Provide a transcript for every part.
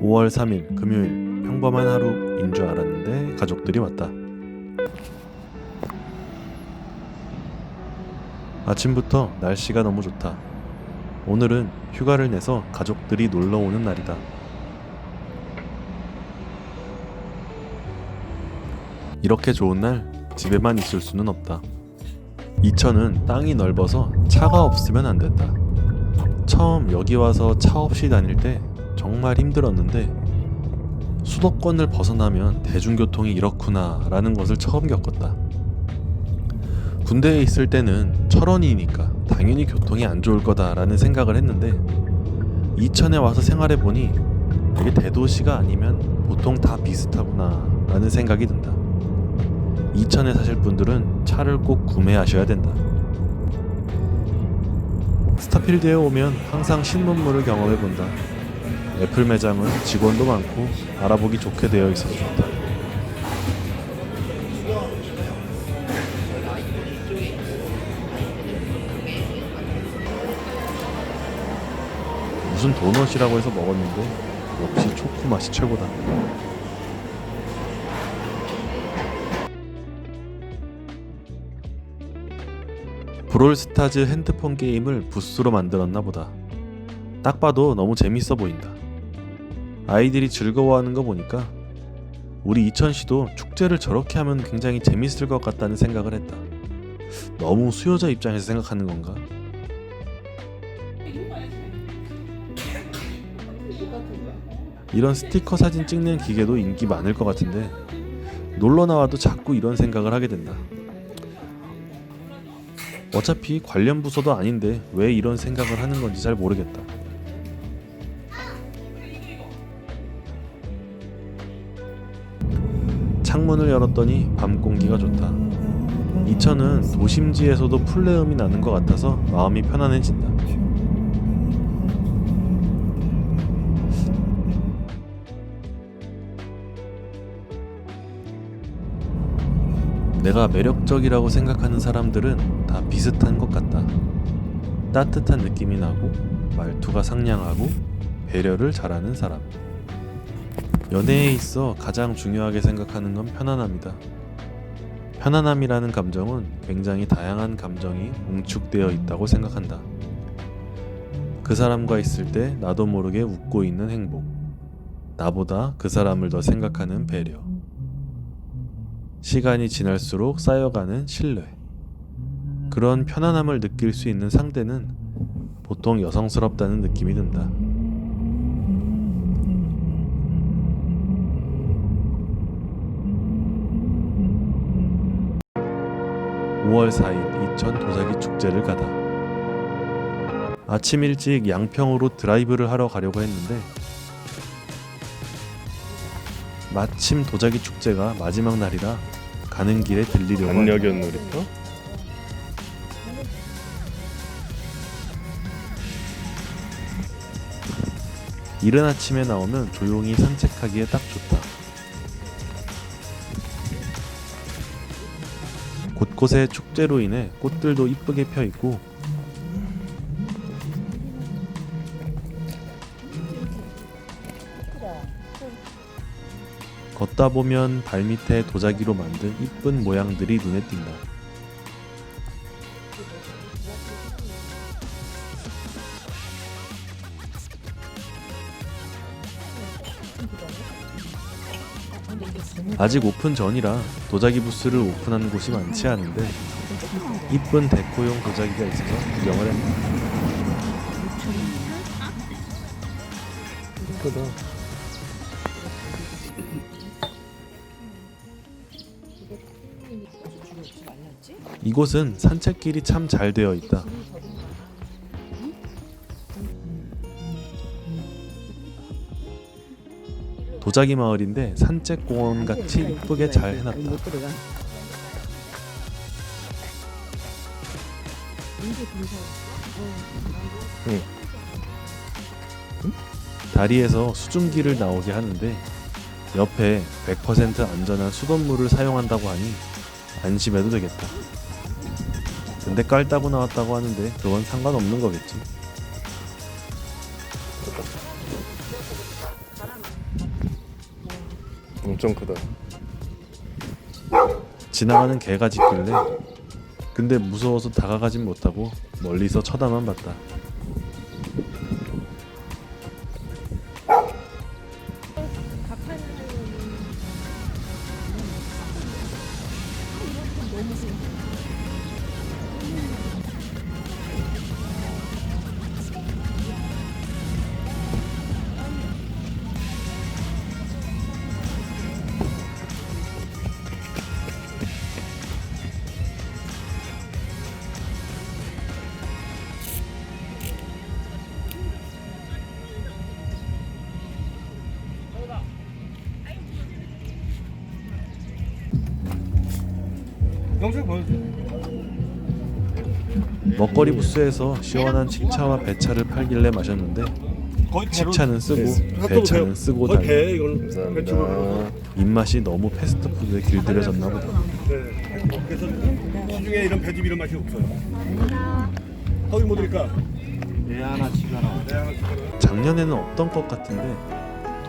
5월 3일 금요일 평범한 하루인 줄 알았는데 가족들이 왔다. 아침부터 날씨가 너무 좋다. 오늘은 휴가를 내서 가족들이 놀러 오는 날이다. 이렇게 좋은 날 집에만 있을 수는 없다. 이천은 땅이 넓어서 차가 없으면 안 된다. 처음 여기 와서 차 없이 다닐 때 정말 힘들었는데 수도권을 벗어나면 대중교통이 이렇구나 라는 것을 처음 겪었다. 군대에 있을 때는 철원이니까 당연히 교통이 안 좋을 거다라는 생각을 했는데 이천에 와서 생활해보니 이게 대도시가 아니면 보통 다 비슷하구나 라는 생각이 든다. 이천에 사실 분들은 차를 꼭 구매하셔야 된다. 스타필드에 오면 항상 신문물을 경험해본다. 애플 매장은 직원도 많고 알아보기 좋게 되어 있어서 좋다. 무슨 도넛이라고 해서 먹었는데 역시 초코 맛이 최고다. 브롤스타즈 핸드폰 게임을 부스로 만들었나 보다. 딱 봐도 너무 재밌어 보인다. 아이들이 즐거워하는 거 보니까 우리 이천시도 축제를 저렇게 하면 굉장히 재밌을 것 같다는 생각을 했다. 너무 수요자 입장에서 생각하는 건가? 이런 스티커 사진 찍는 기계도 인기 많을 것 같은데 놀러 나와도 자꾸 이런 생각을 하게 된다. 어차피 관련 부서도 아닌데 왜 이런 생각을 하는 건지 잘 모르겠다. 창문을 열었더니 밤 공기가 좋다. 이천은 도심지에서도 풀내음이 나는 것 같아서 마음이 편안해진다. 내가 매력적이라고 생각하는 사람들은 다 비슷한 것 같다. 따뜻한 느낌이 나고 말투가 상냥하고 배려를 잘하는 사람. 연애에 있어 가장 중요하게 생각하는 건 편안함이다. 편안함이라는 감정은 굉장히 다양한 감정이 응축되어 있다고 생각한다. 그 사람과 있을 때 나도 모르게 웃고 있는 행복. 나보다 그 사람을 더 생각하는 배려. 시간이 지날수록 쌓여가는 신뢰. 그런 편안함을 느낄 수 있는 상대는 보통 여성스럽다는 느낌이 든다. (5월 4일) 이천 도자기 축제를 가다. 아침 일찍 양평으로 드라이브를 하러 가려고 했는데 마침 도자기 축제가 마지막 날이라 가는 길에 들리려고 반려견 놀이터? 이른 아침에 나오면 조용히 산책하기에 딱 좋다. 곳곳에 축제로 인해 꽃들도 이쁘게 펴있고 걷다 보면 발밑에 도자기로 만든 이쁜 모양들이 눈에 띈다. 아직 오픈 전이라 도자기 부스를 오픈한 곳이 많지 않은데 이쁜 데코용 도자기가 있어서 구경을 했다. 예쁘다. 이곳은 산책길이 참 잘 되어 있다. 도자기 마을인데 산책 공원 같이 이쁘게 잘 해놨다. 응. 다리에서 수증기를 나오게 하는데 옆에 100% 안전한 수돗물을 사용한다고 하니 안심해도 되겠다. 근데 깔따고 나왔다고 하는데 그건 상관없는 거겠지. 엄청 크다. 지나가는 개가 짖길래 근데 무서워서 다가가진 못하고 멀리서 쳐다만 봤다. 영상 보여주세요. 먹거리 부스에서 시원한 칙차와 배차를 팔길래 마셨는데 거의 배로 칙차는 쓰고 핫도그 배차는 쓰고 거의 달고 배 이걸 배추로. 감사합니다. 입맛이 너무 패스트푸드에 길들여졌나 보다. 네. 그래서 시중에 이런 배즙 이런 맛이 없어요. 거기 뭐 드릴까? 네 하나 지가라. 네 하나 지가라. 작년에는 없던 것 같은데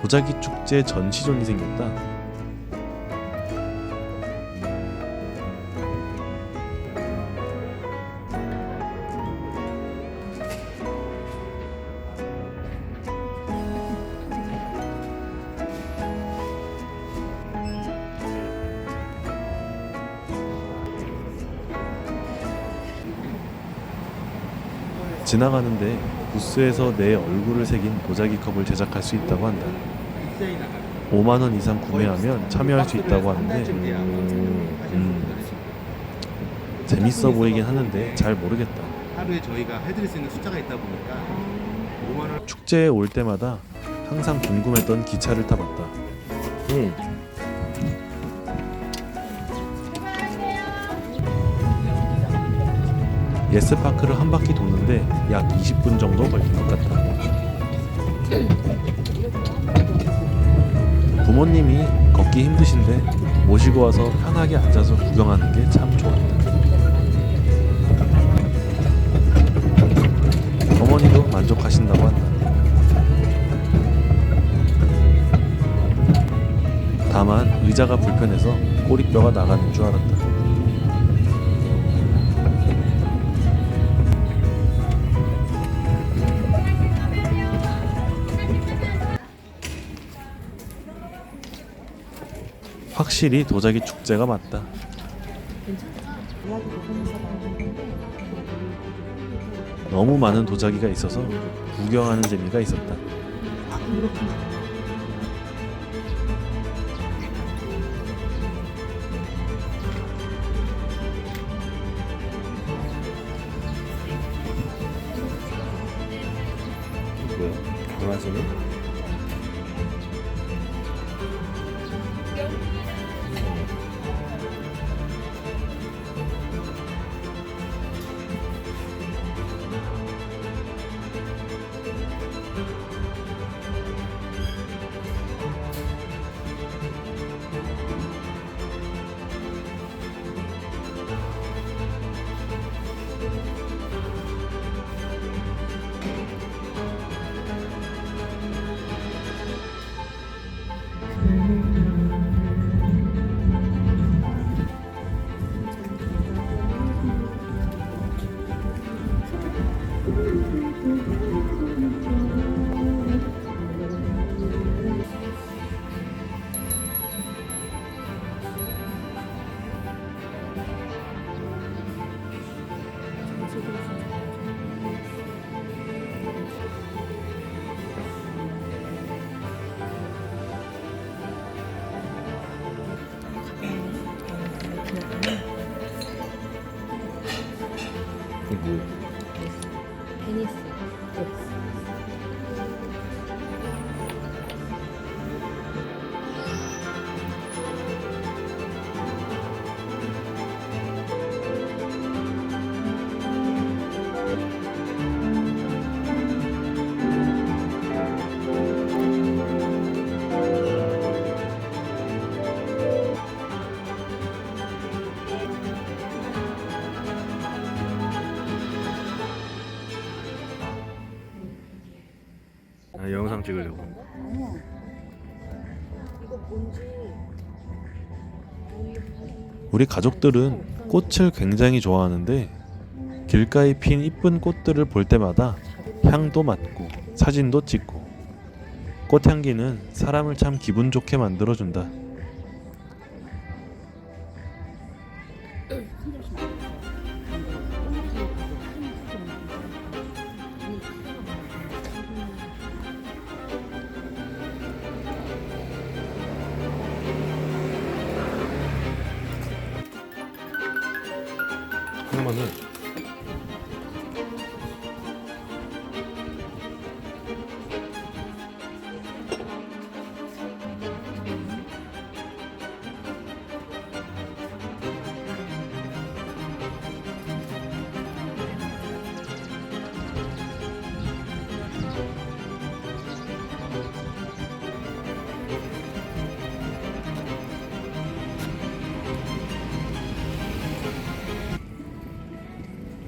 도자기 축제 전시존이 생겼다. 지나가는데 부스에서 내 얼굴을 새긴 도자기 컵을 제작할 수 있다고 한다. 5만 원 이상 구매하면 참여할 수 있다고 하는데 재밌어 보이긴 하는데 잘 모르겠다. 하루에 저희가 해드릴 수 있는 숫자가 있다 보니까 5만 원 축제에 올 때마다 항상 궁금했던 기차를 타봤다. 예스파크를 한 바퀴 도는데 약 20분 정도 걸릴 것 같다. 부모님이 걷기 힘드신데 모시고 와서 편하게 앉아서 구경하는 게 참 좋았다. 어머니도 만족하신다고 한다. 다만 의자가 불편해서 꼬리뼈가 나가는 줄 알았다. 확실히 도자기 축제가 맞다. 너무 많은 도자기가 있어서 구경하는 재미가 있었다. 뭐야? 강아지네? 이게 뭐야? 테니스. 아, 영상 찍으려고. 우리 가족들은 꽃을 굉장히 좋아하는데 길가에 핀 이쁜 꽃들을 볼 때마다 향도 맡고 사진도 찍고 꽃향기는 사람을 참 기분 좋게 만들어준다. 하나만은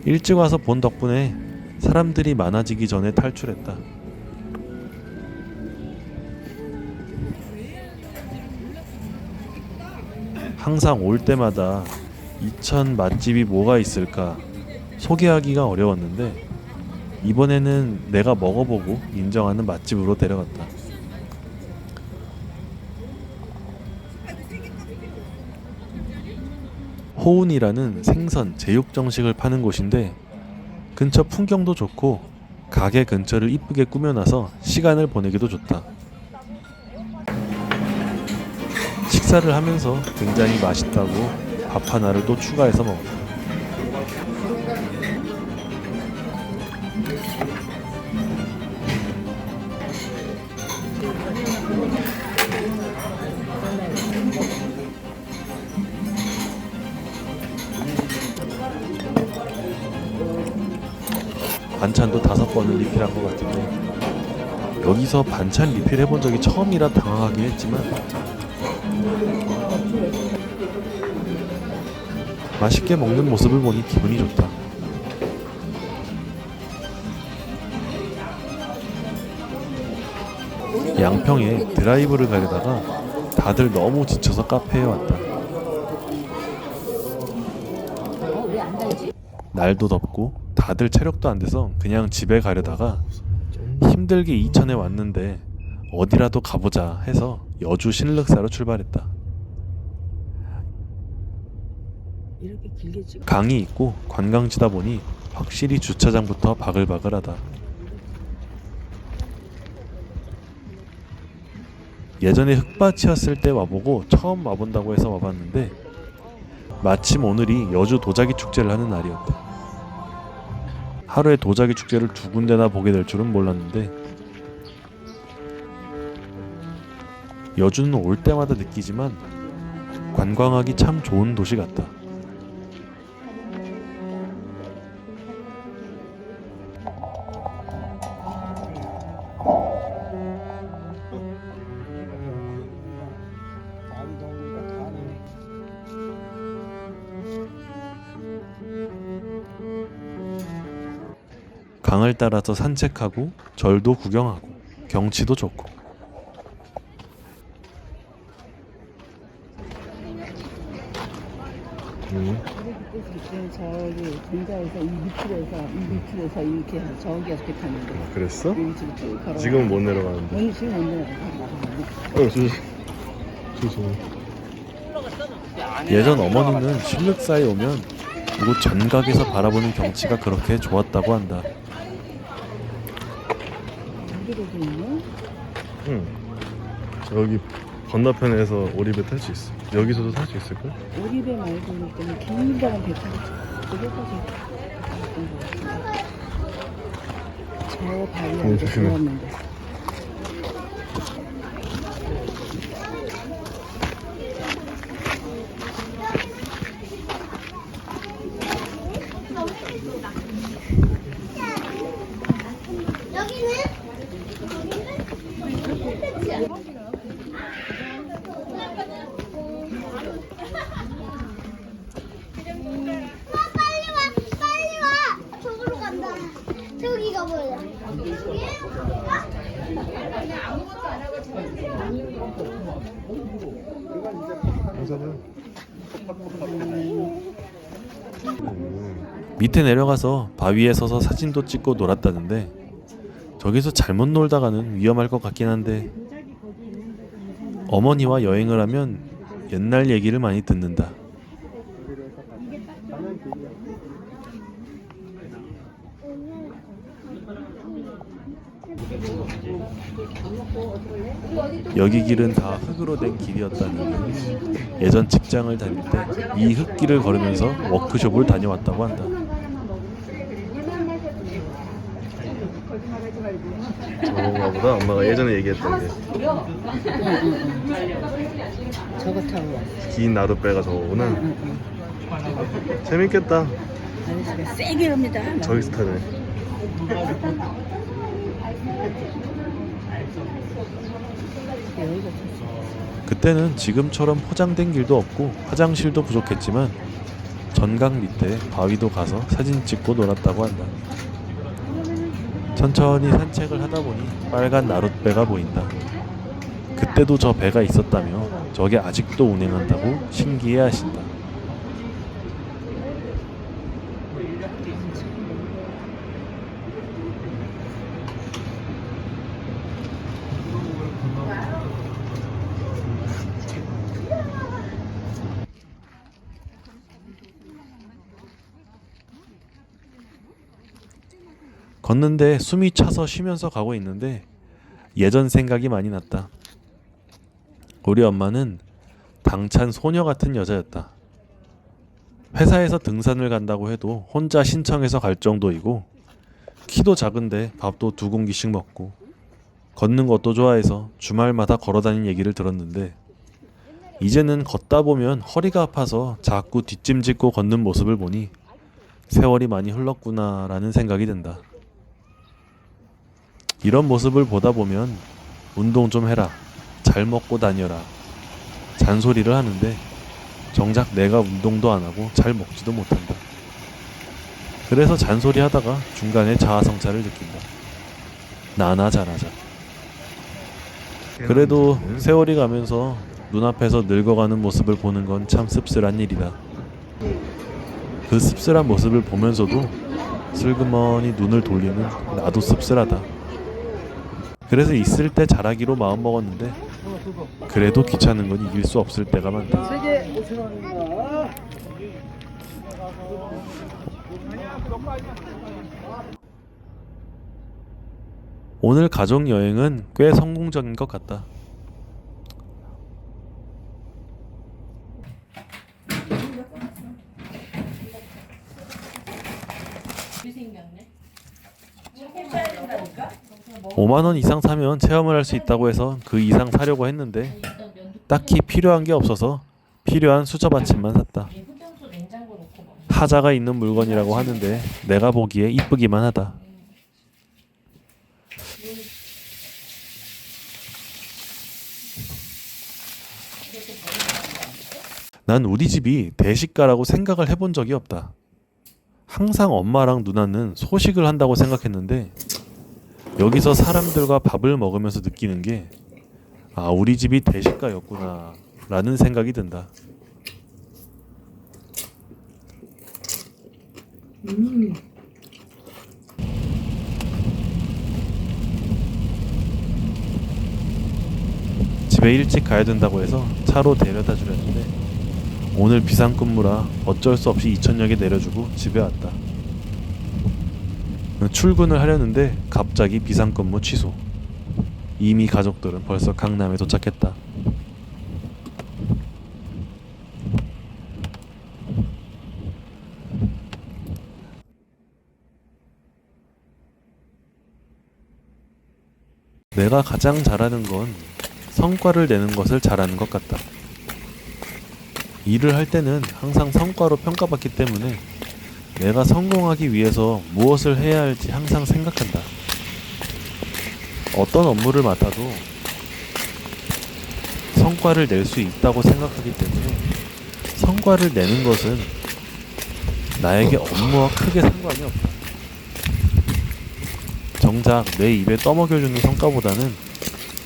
일찍 와서 본 덕분에 사람들이 많아지기 전에 탈출했다. 항상 올 때마다 이천 맛집이 뭐가 있을까 소개하기가 어려웠는데 이번에는 내가 먹어보고 인정하는 맛집으로 데려갔다. 호운이라는 생선, 제육 정식을 파는 곳인데 근처 풍경도 좋고 가게 근처를 이쁘게 꾸며놔서 시간을 보내기도 좋다. 식사를 하면서 굉장히 맛있다고 밥 하나를 또 추가해서 먹었다. 반찬도 5번을 리필한 것 같은데 여기서 반찬 리필 해본 적이 처음이라 당황하긴 했지만 맛있게 먹는 모습을 보니 기분이 좋다. 양평에 드라이브를 가려다가 다들 너무 지쳐서 카페에 왔다. 날도 덥고 다들 체력도 안 돼서 그냥 집에 가려다가 힘들게 이천에 왔는데 어디라도 가보자 해서 여주 신륵사로 출발했다. 강이 있고 관광지다 보니 확실히 주차장부터 바글바글하다. 예전에 흙밭이었을 때 와보고 처음 와본다고 해서 와봤는데 마침 오늘이 여주 도자기 축제를 하는 날이었다. 하루에 도자기 축제를 2군데나 보게 될 줄은 몰랐는데 여주는 올 때마다 느끼지만 관광하기 참 좋은 도시 같다. 강을 따라서 산책하고 절도 구경하고 경치도 좋고 저기 공자에서 이 밑으로서 이렇게 저기에서 이렇게 탔는데 그랬어? 여기 지금 걸어. 지금은 못 내려가는데. 오늘 지금 못 내려가. 조심. 예전 어머니는 신륵사에 오면 이곳 전각에서 바라보는 경치가 그렇게 좋았다고 한다. 여기로도 있네. 응. 여기 건너편에서 오리배 탈 수 있어. 여기서도 탈 수 있을걸? 오리배 말고 일단 긴 거는 배 타고 여기까지 갔던 것 같은데. 저 다리한테 조심해. 들어왔는데. 빨리 와! 저기로 간다. 저기가 뭐야? 밑에 내려가서 바위에 서서 사진도 찍고 놀았다는데 저기서 잘못 놀다가는 위험할 것 같긴 한데 어머니와 여행을 하면 옛날 얘기를 많이 듣는다. 여기 길은 다 흙으로 된 길이었다니 예전 직장을 다닐 때 이 흙길을 걸으면서 워크숍을 다녀왔다고 한다. 저건가 보다. 엄마가 예전에 얘기했던 게. 저거 타고 왔어. 긴 나룻배가 저거구나. 재밌겠다. 아저씨가 세게 옵니다. 저기서 타네. 여기가 좋지. 그때는 지금처럼 포장된 길도 없고 화장실도 부족했지만 전강 밑에 바위도 가서 사진 찍고 놀았다고 한다. 천천히 산책을 하다 보니 빨간 나룻배가 보인다. 그때도 저 배가 있었다며 저게 아직도 운행한다고 신기해 하신다. 걷는데 숨이 차서 쉬면서 가고 있는데 예전 생각이 많이 났다. 우리 엄마는 당찬 소녀 같은 여자였다. 회사에서 등산을 간다고 해도 혼자 신청해서 갈 정도이고 키도 작은데 밥도 2공기씩 먹고 걷는 것도 좋아해서 주말마다 걸어다닌 얘기를 들었는데 이제는 걷다 보면 허리가 아파서 자꾸 뒷짐 짓고 걷는 모습을 보니 세월이 많이 흘렀구나라는 생각이 든다. 이런 모습을 보다 보면 운동 좀 해라, 잘 먹고 다녀라 잔소리를 하는데 정작 내가 운동도 안 하고 잘 먹지도 못한다. 그래서 잔소리 하다가 중간에 자아성찰을 느낀다. 나나 잘하자. 그래도 세월이 가면서 눈앞에서 늙어가는 모습을 보는 건 참 씁쓸한 일이다. 그 씁쓸한 모습을 보면서도 슬그머니 눈을 돌리는 나도 씁쓸하다. 그래서 있을 때 잘하기로 마음먹었는데 그래도 귀찮은 건 이길 수 없을 때가 많다. 오늘 가족 여행은 꽤 성공적인 것 같다. 생겼네. 5만 원 이상 사면 체험을 할 수 있다고 해서 그 이상 사려고 했는데 딱히 필요한 게 없어서 필요한 수저 받침만 샀다. 흡연소 냉장고 놓고 먹는 하자가 있는 물건이라고 하는데 내가 보기에 이쁘기만 하다. 난 우리 집이 대식가라고 생각을 해본 적이 없다. 항상 엄마랑 누나는 소식을 한다고 생각했는데 여기서 사람들과 밥을 먹으면서 느끼는 게 아, 우리 집이 대식가였구나 라는 생각이 든다. 집에 일찍 가야 된다고 해서 차로 데려다 주렸는데 오늘 비상근무라 어쩔 수 없이 이천역에 내려주고 집에 왔다. 출근을 하려는데 갑자기 비상근무 취소. 이미 가족들은 벌써 강남에 도착했다. 내가 가장 잘하는 건 성과를 내는 것을 잘하는 것 같다. 일을 할 때는 항상 성과로 평가받기 때문에 내가 성공하기 위해서 무엇을 해야 할지 항상 생각한다. 어떤 업무를 맡아도 성과를 낼 수 있다고 생각하기 때문에 성과를 내는 것은 나에게 업무와 크게 상관이 없다. 정작 내 입에 떠먹여주는 성과보다는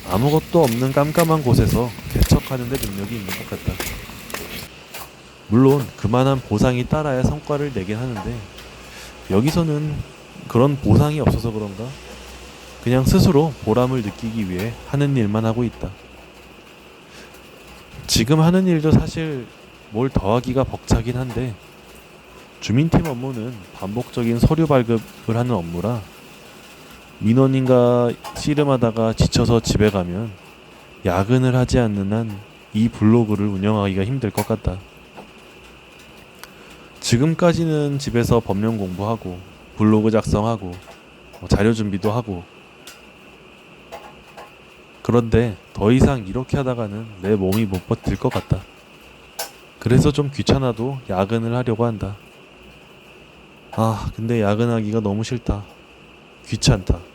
아무것도 없는 깜깜한 곳에서 개척하는 데 능력이 있는 것 같다. 물론 그만한 보상이 따라야 성과를 내긴 하는데 여기서는 그런 보상이 없어서 그런가 그냥 스스로 보람을 느끼기 위해 하는 일만 하고 있다. 지금 하는 일도 사실 뭘 더하기가 벅차긴 한데 주민팀 업무는 반복적인 서류 발급을 하는 업무라 민원인과 씨름하다가 지쳐서 집에 가면 야근을 하지 않는 한 이 블로그를 운영하기가 힘들 것 같다. 지금까지는 집에서 법령 공부하고 블로그 작성하고 자료 준비도 하고 그런데 더 이상 이렇게 하다가는 내 몸이 못 버틸 것 같다. 그래서 좀 귀찮아도 야근을 하려고 한다. 근데 야근하기가 너무 싫다. 귀찮다.